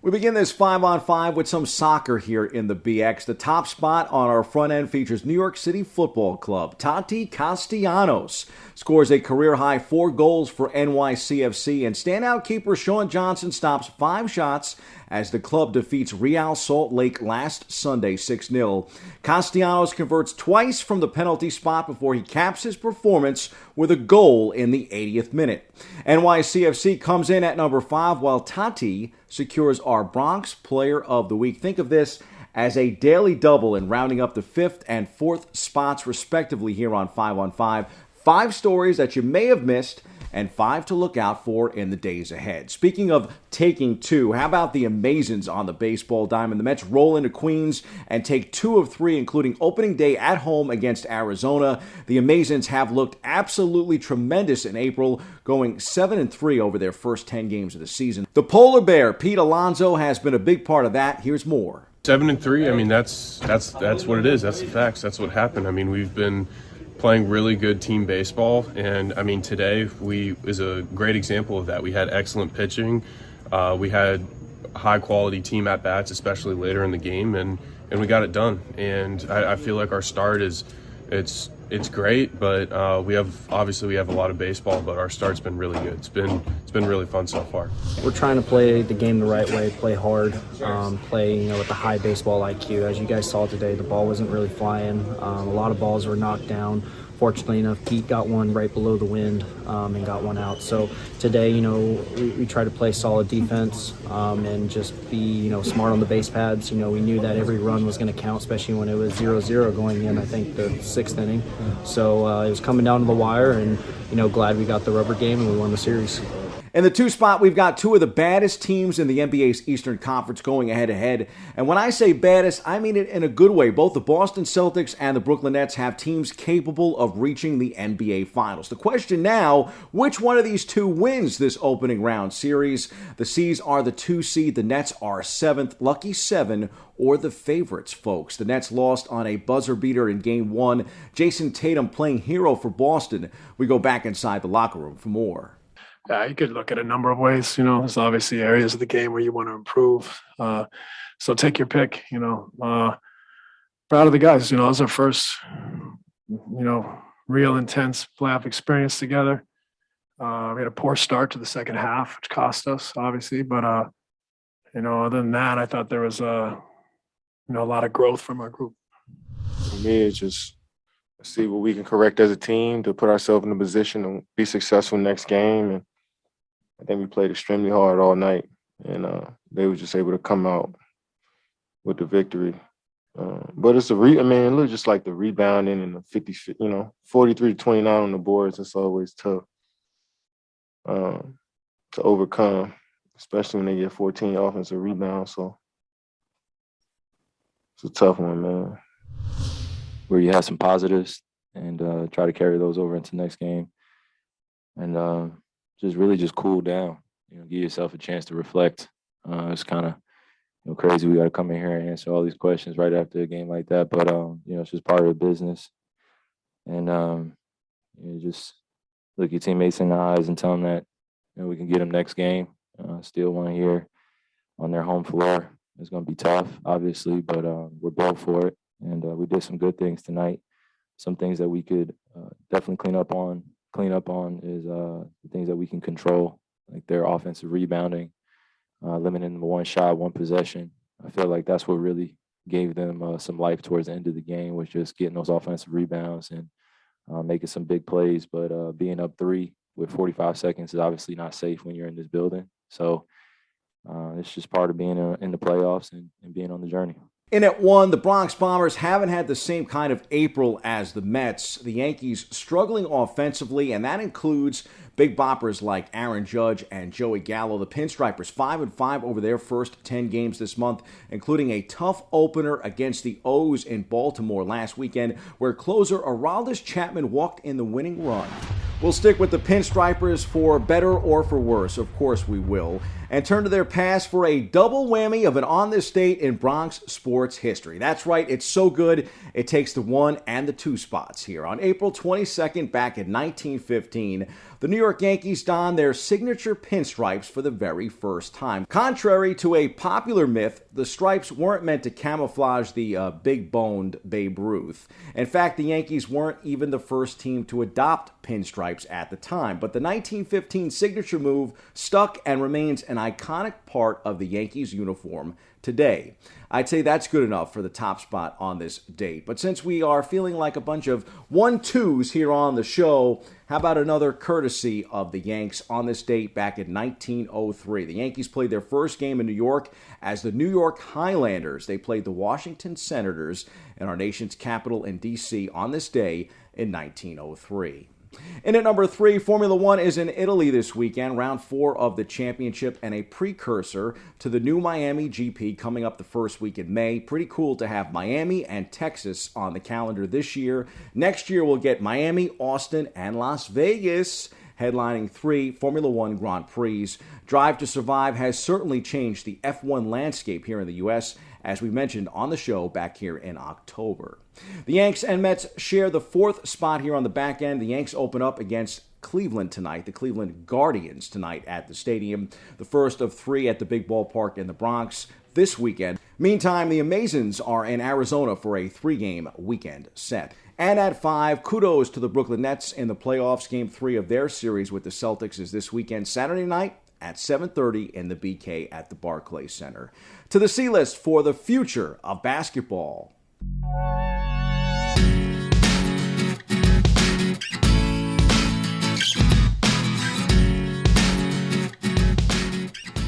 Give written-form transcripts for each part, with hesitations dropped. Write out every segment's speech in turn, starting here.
We begin this 5-on-5 with some soccer here in the BX. The top spot on our front end features New York City Football Club. Tati Castellanos scores a career-high 4 goals for NYCFC, and standout keeper Sean Johnson stops 5 shots as the club defeats Real Salt Lake last Sunday 6-0. Castellanos converts twice from the penalty spot before he caps his performance with a goal in the 80th minute. NYCFC comes in at number 5, while Tati secures our Bronx Player of the Week. Think of this as a daily double in rounding up the 5th and 4th spots respectively here on 5-on-5. 5 stories that you may have missed and 5 to look out for in the days ahead. Speaking of taking 2, how about the Amazons on the baseball diamond? The Mets roll into Queens and take 2 of 3, including opening day at home against Arizona. The Amazons have looked absolutely tremendous in April, going 7-3 over their first 10 games of the season. The polar bear, Pete Alonso, has been a big part of that. Here's more. 7-3, I mean, that's what it is. That's the facts. That's what happened. I mean, we've been playing really good team baseball, and I mean today is a great example of that. We had excellent pitching, we had high quality team at bats, especially later in the game, and we got it done. And I feel like our start it's great, but we have a lot of baseball, but our start's been really good. It's been really fun so far. We're trying to play the game the right way, play hard, play with the high baseball IQ. As you guys saw today, the ball wasn't really flying. A lot of balls were knocked down. Fortunately enough, Pete got one right below the wind and got one out. So today, we try to play solid defense and just be, smart on the base pads. We knew that every run was going to count, especially when it was 0-0 going in, I think, the 6th inning. So it was coming down to the wire, and, glad we got the rubber game and we won the series. In the 2 spot, we've got 2 of the baddest teams in the NBA's Eastern Conference going head-to-head. And when I say baddest, I mean it in a good way. Both the Boston Celtics and the Brooklyn Nets have teams capable of reaching the NBA Finals. The question now, which one of these 2 wins this opening round series? The C's are the 2 seed, the Nets are 7th, lucky 7, or the favorites, folks. The Nets lost on a buzzer beater in Game 1. Jason Tatum playing hero for Boston. We go back inside the locker room for more. Yeah, you could look at a number of ways. There's obviously areas of the game where you want to improve. So take your pick. Proud of the guys. It was our first, real intense playoff experience together. We had a poor start to the second half, which cost us, obviously. But other than that, I thought there was a lot of growth from our group. For me, it's just see what we can correct as a team to put ourselves in a position to be successful next game. And I think we played extremely hard all night, and they were just able to come out with the victory. But it's it looks just like the rebounding and the 43-29 on the boards. It's always tough to overcome, especially when they get 14 offensive rebounds. So it's a tough one, man. Where you have some positives and try to carry those over into the next game, and just cool down. Give yourself a chance to reflect. It's kind of crazy. We got to come in here and answer all these questions right after a game like that, but it's just part of the business. And just look your teammates in the eyes and tell them that we can get them next game. Still one here on their home floor. It's going to be tough, obviously, but we're built for it. And we did some good things tonight. Some things that we could definitely clean up on is the things that we can control, like their offensive rebounding, limiting them to 1 shot, 1 possession. I feel like that's what really gave them some life towards the end of the game, was just getting those offensive rebounds and making some big plays. But being up 3 with 45 seconds is obviously not safe when you're in this building. So it's just part of being in the playoffs and being on the journey. In at 1, the Bronx Bombers haven't had the same kind of April as the Mets. The Yankees struggling offensively, and that includes big boppers like Aaron Judge and Joey Gallo. The Pinstripers 5-5 over their first 10 games this month, including a tough opener against the O's in Baltimore last weekend, where closer Aroldis Chapman walked in the winning run. We'll stick with the Pinstripers for better or for worse. Of course we will. and turn to their past for a double whammy of an on this date in Bronx sports history. That's right, it's so good, it takes the 1 and the 2 spots here. On April 22nd, back in 1915, the New York Yankees donned their signature pinstripes for the very first time. Contrary to a popular myth, the stripes weren't meant to camouflage the big-boned Babe Ruth. In fact, the Yankees weren't even the first team to adopt pinstripes at the time, but the 1915 signature move stuck and remains an iconic part of the Yankees uniform today. I'd say that's good enough for the top spot on this date. But since we are feeling like a bunch of 1-2s here on the show, how about another courtesy of the Yanks on this date back in 1903? The Yankees played their first game in New York as the New York Highlanders. They played the Washington Senators in our nation's capital in D.C. on this day in 1903. And at number 3, Formula One is in Italy this weekend, round 4 of the championship and a precursor to the new Miami GP coming up the first week in May. Pretty cool to have Miami and Texas on the calendar this year. Next year we'll get Miami, Austin, and Las Vegas headlining 3 Formula One Grand Prix. Drive to Survive has certainly changed the F1 landscape here in the U.S., as we mentioned on the show back here in October. The Yanks and Mets share the 4th spot here on the back end. The Yanks open up against Cleveland tonight, the Cleveland Guardians tonight at the stadium, the first of 3 at the big ballpark in the Bronx this weekend. Meantime, the Amazons are in Arizona for a 3-game weekend set. And at 5, kudos to the Brooklyn Nets in the playoffs. Game 3 of their series with the Celtics is this weekend, Saturday night at 7:30 in the BK at the Barclays Center. To the C-list for the future of basketball.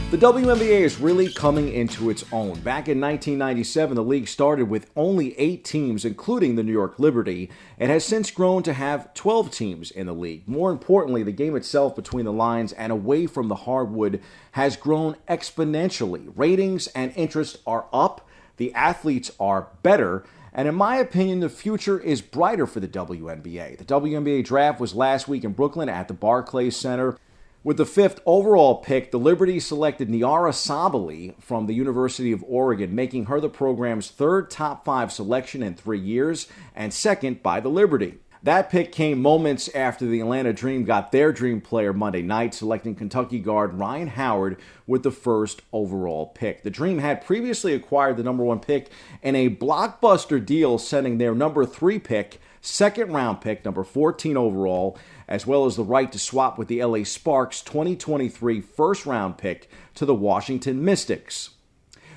The WNBA is really coming into its own. Back in 1997, the league started with only 8 teams, including the New York Liberty, and has since grown to have 12 teams in the league. More importantly, the game itself between the lines and away from the hardwood has grown exponentially. Ratings and interest are up, the athletes are better, and in my opinion, the future is brighter for the WNBA. The WNBA draft was last week in Brooklyn at the Barclays Center. With the 5th overall pick, the Liberty selected Niara Sabally from the University of Oregon, making her the program's 3rd top 5 selection in 3 years and 2nd by the Liberty. That pick came moments after the Atlanta Dream got their dream player Monday night, selecting Kentucky guard Ryan Howard with the 1st overall pick. The Dream had previously acquired the number 1 pick in a blockbuster deal, sending their number 3 pick, 2nd round pick, number 14 overall, as well as the right to swap with the LA Sparks 2023 1st round pick to the Washington Mystics.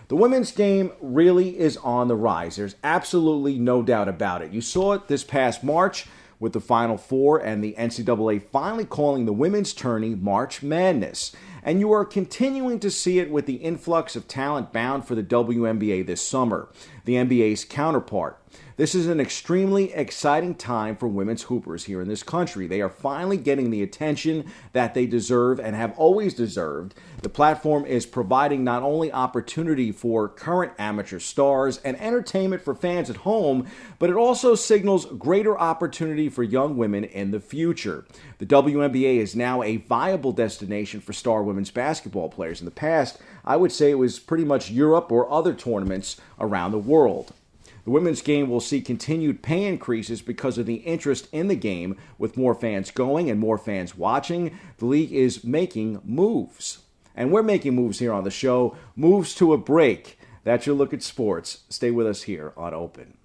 The women's game really is on the rise. There's absolutely no doubt about it. You saw it this past March with the Final Four and the NCAA finally calling the women's tourney March Madness. And you are continuing to see it with the influx of talent bound for the WNBA this summer, the NBA's counterpart. This is an extremely exciting time for women's hoopers here in this country. They are finally getting the attention that they deserve and have always deserved. The platform is providing not only opportunity for current amateur stars and entertainment for fans at home, but it also signals greater opportunity for young women in the future. The WNBA is now a viable destination for star women's basketball players. In the past, I would say it was pretty much Europe or other tournaments around the world. The women's game will see continued pay increases because of the interest in the game, with more fans going and more fans watching. The league is making moves. And we're making moves here on the show, moves to a break. That's your look at sports. Stay with us here on Open.